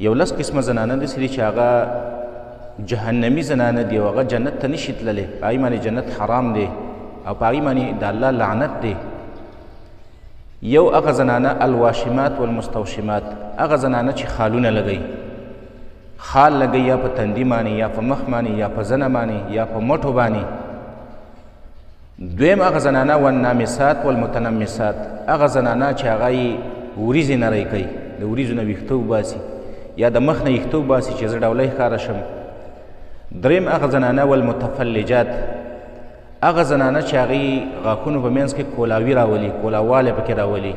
یو لس قسمه زنانه داسې دي چې هغه جهنمي زنانه دي او هغه جنت ته نشي تللی، په هغې باندې جنت حرام دی او په هغې باندې د الله لعنت دی. یو هغه زنانه الواشمات والمستوشمات، هغه زنانه چې خالونه لګوي، خال لګوي یا په تندي باندې یا په مخ باندې یا په زنه باندې یا په مټو باندې. دویم هغه زنانه والنامسات والمتنمسات، هغه زنانه چې هغه یې وریځې نری کوي، د وریځو نه ویښته وباسي یا د مخ نه ویښته وباسي چې زه ډولی ښکاره شم. دریم هغه زنانه والمتفلجات، هغه زنانه چې هغې غاښونو په منځ کې کولاوي راولي، کولاوالی پکې راولي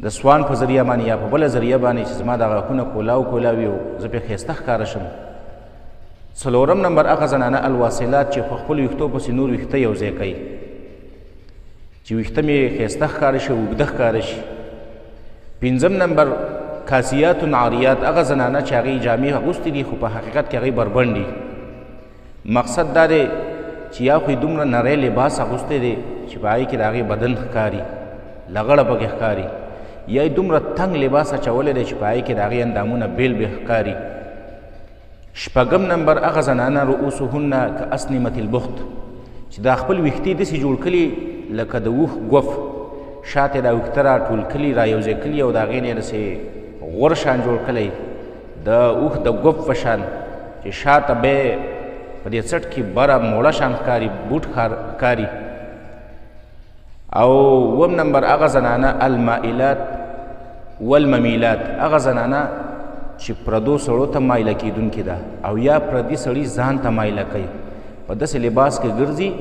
د سوان په ذریعه باندې یا په بله ذریعه باندې چې زما د غاښونه کولاوي او زه پرې ښایسته ښکاره شم. څلورم نمبر هغه زنانه الواصلات چې په خپلو ویښتو پسې نور ویښته یو ځای کوي چې ویښته مې ښایسته ښکاره شي، اوږده ښکاره شي. پنځم نمبر کاسیات عاریات، هغه زنانه چې هغې جامې اغوستې دي خو په حقیقت کې هغې بربنډ دي. مقصد دا دی چې یا خو یې دومره نری لباس اغوستی دی چې په هغې کې د هغې بدن ښکاري، لغړه پکې ښکاري، یا یې دومره تنګ لباس اچولی دی چې په هغې کې د هغې اندامونه بیل بیل ښکاري. شپږم نمبر هغه زنانه رؤوسهن کاسنمة البخت، چې دا خپل ویښتې داسې جوړ کړي لکه د اوښ ګوف، شاته دا ویښته را ټول کړي، را یو ځای کړي او د هغې نه یې داسې غور شان جوړ کړی د اوښ د ګوف په شان، چې شاته بیا په دې څټ کې بره موړه شان ښکاري، بوټ ښکاري. او اووم نمبر هغه زنانه المائلات والممیلات، هغه زنانه چې پردو سړو ته مایله کېدونکې ده او یا پردي سړي ځان ته مایله کوي، په داسې لباس کې ګرځي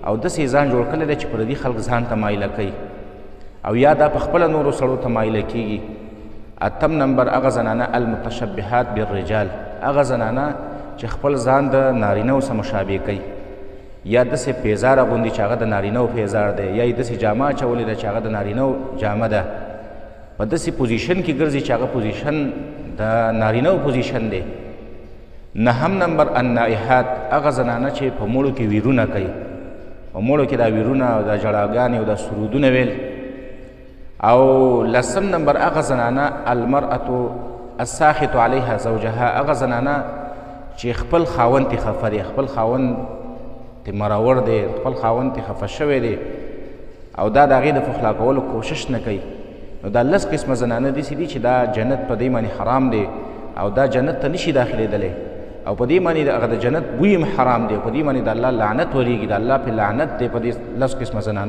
او داسې ځان جوړ کړی دی چې پردي خلک ځان ته مایله کوي او یا دا په خپله نورو سړو ته مایله کېږي. اتم نمبر هغه زنانه المتشبهات بالرجال، هغه زنانه چې خپل ځان د نارینهو سره مشابه کوي، یا داسې پیزار اغوندي چې هغه د نارینهو پیزار دی، یا یې داسې جامه اچولې ده چې هغه د نارینهو جامه ده، په داسې پوزیشن کې ګرځي چې هغه پوزیشن د نارینهو پوزیشن دی. نهم نمبر النائحات، هغه زنانه چې په مړو کې ویرونه کوي، په مړو کې دا ویرونه او دا ژړاګانې او دا سرودونه ویل. او لسم نمبر هغه زنانه المرأة الساخط علیها زوجها، هغه زنانه چې خپل خاوند ته خفه دی، خپل خاوند ته مراور دی، خپل خاوند ته خفه شوی دی او دا د هغې د پخلا کولو کوشش نه کوي. نو دا لس قسمه زنانه داسې دي چې دا جنت په دې باندې حرام دی او دا جنت ته نشي داخلېدلی او په دې باندې هغه د جنت بوی هم حرام دی، په دې باندې د الله لعنت ورېږي، د الله پې لعنت دی په دې لس قسمه زنانه